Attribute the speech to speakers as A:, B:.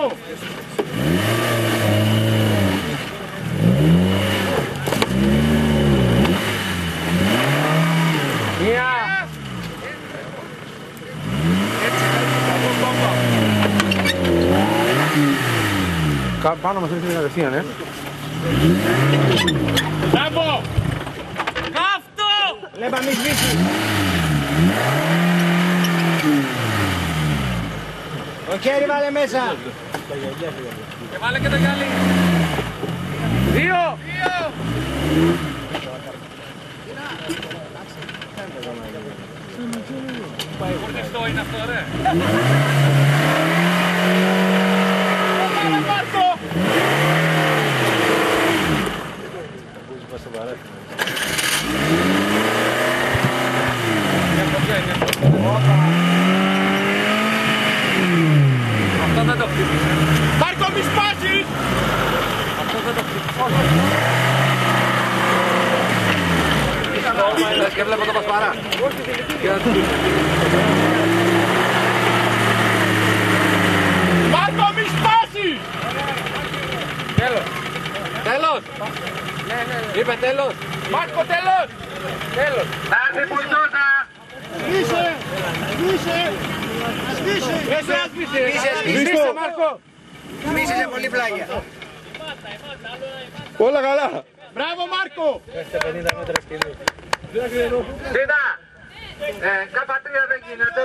A: Μάρκο! Μία! Πάνω μας έρχεται κατευθείαν, Μπράβο! Καύτο! Λέμπα μη σβήσει! Το χέρι βάλε μέσα! Και βάλε και το γυαλί! 2! Χορτιστό είναι αυτό, ρε! Μάρκο! Αυτό δεν το χτύπησε. Μάρκο, μη σπάσεις! Αυτό δεν το χτύπησε. Και βλέπω το πασπαρά. Μάρκο, μη σπάσεις! Τέλος. Τέλος. Είπε τέλος. Μάρκο, τέλος. Τέλος. Να έρθει πουλτούσα. Σβήσε. Σβήσε. Σβήσε, Μάρκο. Σβήσε σε πολύ πλάγια. Όλα καλά. Μπράβο, Μάρκο. Έχετε 50 μέτρα σκηνή. Κοίτα. Κάπα 3 δεν γίνεται.